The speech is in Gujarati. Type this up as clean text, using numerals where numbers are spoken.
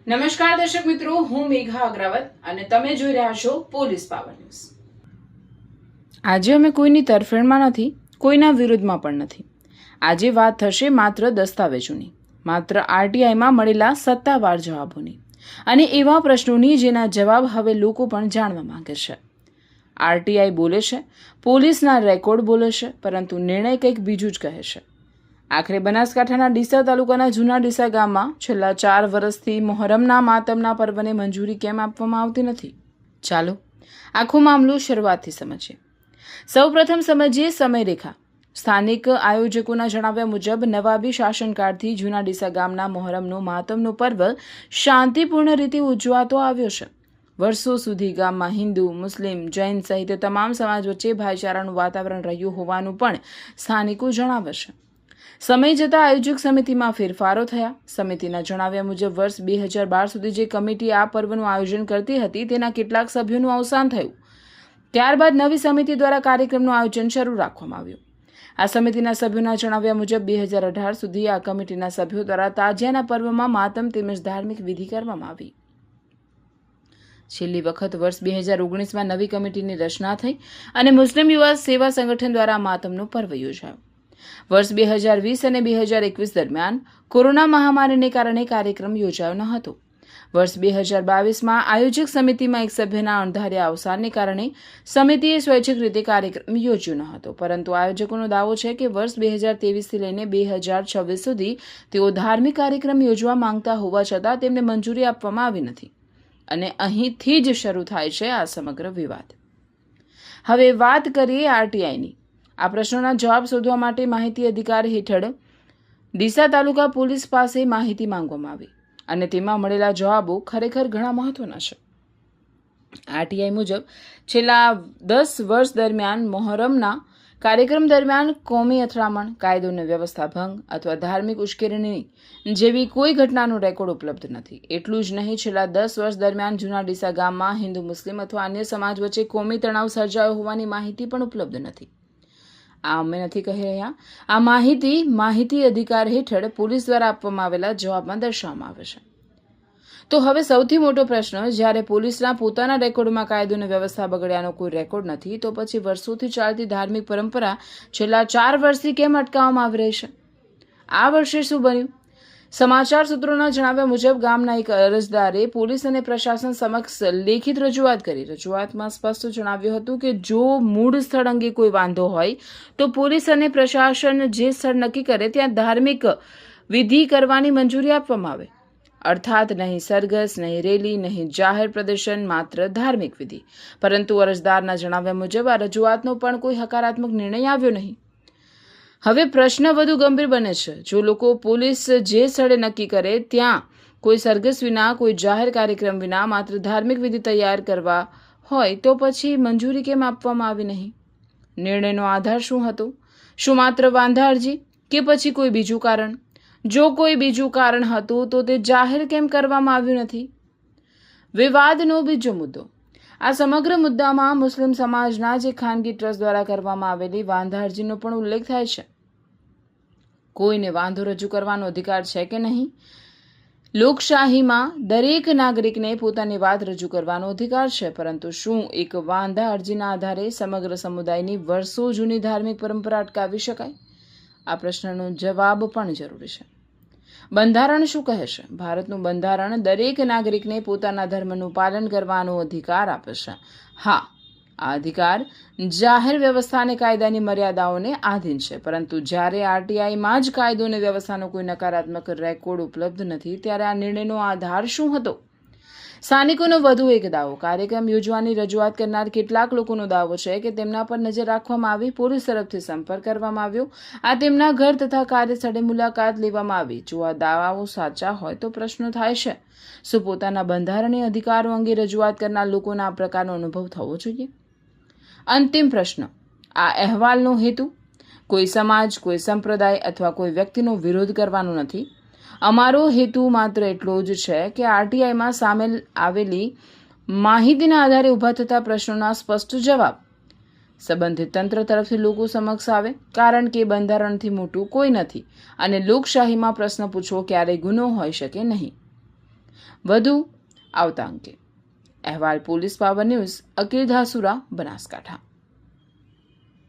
નમસ્કાર દર્શક મિત્રો, હું મેઘા અગ્રવાલ અને તમે જોઈ રહ્યા છો પોલીસ પાવર ન્યૂઝ. આજે અમે કોઈની તરફેણમાં નથી, કોઈના વિરુદ્ધમાં પણ નથી. આજે વાત થશે માત્ર દસ્તાવેજોની, માત્ર આરટીઆઈમાં મળેલા સત્તાવાર જવાબોની અને એવા પ્રશ્નોની જેના જવાબ હવે લોકો પણ જાણવા માંગે છે. આરટીઆઈ બોલે છે, પોલીસના રેકોર્ડ બોલે છે, પરંતુ નિર્ણય કંઈક બીજું જ કહે છે. આખરે બનાસકાંઠાના ડીસા તાલુકાના જૂના ડીસા ગામમાં છેલ્લા 4 વર્ષથી મોહરમના માતમના પર્વને મંજૂરી કેમ આપવામાં આવતી નથી? ચાલો આખો મામલો શરૂઆતથી સમજીએ. સૌપ્રથમ સમજીએ સમયરેખા. સ્થાનિક આયોજકોના જણાવ્યા મુજબ નવાબી શાસનકાળથી જૂના ડીસા ગામના મોહરમનો માતમનો પર્વ શાંતિપૂર્ણ રીતે ઉજવાતો આવ્યો છે. વર્ષો સુધી ગામમાં હિન્દુ, મુસ્લિમ, જૈન સહિત તમામ સમાજ વચ્ચે ભાઈચારાનું વાતાવરણ રહ્યું હોવાનું પણ સ્થાનિકો જણાવે છે. સમય જતાં આયોજક સમિતિમાં ફેરફારો થયા. સમિતિના જણાવ્યા મુજબ વર્ષ 2012 સુધી જે કમિટી આ પર્વનું આયોજન કરતી હતી તેના કેટલાક સભ્યોનું અવસાન થયું. ત્યારબાદ નવી સમિતિ દ્વારા કાર્યક્રમનું આયોજન શરૂ રાખવામાં આવ્યું. આ સમિતિના સભ્યોના જણાવ્યા મુજબ 2018 સુધી આ કમિટીના સભ્યો દ્વારા તાજિયાના પર્વમાં માતમ તેમજ ધાર્મિક વિધિ કરવામાં આવી. છેલ્લી વખત વર્ષ 2019માં નવી કમિટીની રચના થઈ અને મુસ્લિમ યુવા સેવા સંગઠન દ્વારા માતમનો પર્વ યોજાયો. વર્ષ 2020 અને 2021 દરમિયાન કોરોના મહામારીને કારણે કાર્યક્રમ યોજાયો ન હતો. વર્ષ 2022માં આયોજક સમિતિમાં એક સભ્યના અણધાર્યા અવસાનને કારણે સમિતિએ સ્વૈચ્છિક રીતે કાર્યક્રમ યોજ્યો ન હતો. પરંતુ આયોજકોનો દાવો છે કે વર્ષ 2023થી લઈને 2026 સુધી તેઓ ધાર્મિક કાર્યક્રમ યોજવા માંગતા હોવા છતાં તેમને મંજૂરી આપવામાં આવી નથી અને અહીંથી જ શરૂ થાય છે આ સમગ્ર વિવાદ. હવે વાત કરીએ આરટીઆઈની. આ પ્રશ્નોના જવાબ શોધવા માટે માહિતી અધિકાર હેઠળ ડીસા તાલુકા પોલીસ પાસે માહિતી માંગવામાં આવી અને તેમાં મળેલા જવાબો ખરેખર ઘણા મહત્વના છે. આરટીઆઈ મુજબ છેલ્લા 10 વર્ષ દરમિયાન મોહરમના કાર્યક્રમ દરમિયાન કોમી અથડામણ, કાયદો અને વ્યવસ્થા ભંગ અથવા ધાર્મિક ઉશ્કેરણી જેવી કોઈ ઘટનાનો રેકોર્ડ ઉપલબ્ધ નથી. એટલું જ નહીં, છેલ્લા 10 વર્ષ દરમિયાન જૂના ડીસા ગામમાં હિન્દુ, મુસ્લિમ અથવા અન્ય સમાજ વચ્ચે કોમી તણાવ સર્જાયો હોવાની માહિતી પણ ઉપલબ્ધ નથી. આ અમે નથી કહી રહ્યા. આ માહિતી અધિકાર હેઠળ પોલીસ દ્વારા આપવામાં આવેલા જવાબમાં દર્શાવવામાં આવે છે. તો હવે સૌથી મોટો પ્રશ્ન, જ્યારે પોલીસના પોતાના રેકોર્ડમાં કાયદો અને વ્યવસ્થા બગડ્યાનો કોઈ રેકોર્ડ નથી, તો પછી વર્ષોથી ચાલતી ધાર્મિક પરંપરા છેલ્લા 4 વર્ષથી કેમ અટકાવવામાં આવી રહી છે? આ વર્ષે શું બન્યું? સમાચાર સૂત્રોના જણાવ્યા મુજબ ગામના એક અરજદારે પોલીસ અને પ્રશાસન સમક્ષ લેખિત રજૂઆત કરી. રજૂઆતમાં સ્પષ્ટ જણાવ્યું હતું કે જો મૂળ સ્થળ અંગે કોઈ વાંધો હોય તો પોલીસ અને પ્રશાસન જે સ્થળ નક્કી કરે ત્યાં ધાર્મિક વિધિ કરવાની મંજૂરી આપવામાં આવે. અર્થાત નહીં સરઘસ, નહીં રેલી, નહીં જાહેર પ્રદર્શન, માત્ર ધાર્મિક વિધિ. પરંતુ અરજદારના જણાવ્યા મુજબ આ રજૂઆતનો પણ કોઈ હકારાત્મક નિર્ણય આવ્યો નહીં. હવે પ્રશ્ન વધુ ગંભીર બને છે. જો લોકો પોલીસ જે સ્થળે નક્કી કરે ત્યાં કોઈ સરઘસ વિના, કોઈ જાહેર કાર્યક્રમ વિના માત્ર ધાર્મિક વિધિ તૈયાર કરવા હોય તો પછી મંજૂરી કેમ આપવામાં આવી નહીં? નિર્ણયનો આધાર શું હતો? શું માત્ર વાંધા અરજી કે પછી કોઈ બીજું કારણ? જો કોઈ બીજું કારણ હતું તો તે જાહેર કેમ કરવામાં આવ્યું નથી? વિવાદનો બીજો મુદ્દો. આ સમગ્ર મુદ્દામાં મુસ્લિમ સમાજના જે ખાનગી ટ્રસ્ટ દ્વારા કરવામાં આવેલી વાંધા અરજીનો પણ ઉલ્લેખ થાય છે. કોઈને વાંધો રજૂ કરવાનો અધિકાર છે કે નહીં? લોકશાહીમાં દરેક નાગરિકને પોતાની વાત રજૂ કરવાનો અધિકાર છે, પરંતુ શું એક વાંધા અરજીના આધારે સમગ્ર સમુદાયની વર્ષો જૂની ધાર્મિક પરંપરા અટકાવી શકાય? આ પ્રશ્નનો જવાબ પણ જરૂરી છે. બંધારણ શું કહે છે? ભારતનું બંધારણ દરેક નાગરિકને પોતાના ધર્મનું પાલન કરવાનો અધિકાર આપે છે. હા, આ અધિકાર જાહેર વ્યવસ્થા અને કાયદાની મર્યાદાઓને આધીન છે, પરંતુ જ્યારે આરટીઆઈમાં જ કાયદો અને વ્યવસ્થાનો કોઈ નકારાત્મક રેકોર્ડ ઉપલબ્ધ નથી, ત્યારે આ નિર્ણયનો આધાર શું હતો? સ્થાનિકોનો વધુ એક દાવો. કાર્યક્રમ યોજવાની રજૂઆત કરનાર કેટલાક લોકોનો દાવો છે કે તેમના પર નજર રાખવામાં આવી, પોલીસ તરફથી સંપર્ક કરવામાં આવ્યો, આ તેમના ઘર તથા કાર્યસ્થળે મુલાકાત લેવામાં આવી. જો આ દાવાઓ સાચા હોય તો પ્રશ્નો થાય છે, શું પોતાના બંધારણીય અધિકારો અંગે રજૂઆત કરનાર લોકોના આ પ્રકારનો અનુભવ થવો જોઈએ? અંતિમ પ્રશ્ન, આ અહેવાલનો હેતુ કોઈ સમાજ, કોઈ સંપ્રદાય અથવા કોઈ વ્યક્તિનો વિરોધ કરવાનો નથી. અમારો હેતુ માત્ર એટલો જ છે કે આરટીઆઈમાં સામેલ આવેલી માહિતીના આધારે ઊભા થતા પ્રશ્નોના સ્પષ્ટ જવાબ સંબંધિત તંત્ર તરફથી લોકો સમક્ષ આવે, કારણ કે બંધારણથી મોટું કોઈ નથી અને લોકશાહીમાં પ્રશ્ન પૂછવો ક્યારેય ગુનો હોઈ શકે નહીં. વધુ આવતા અંકે. અહેવાલ police power news, Akil Dhasura, Banaskantha.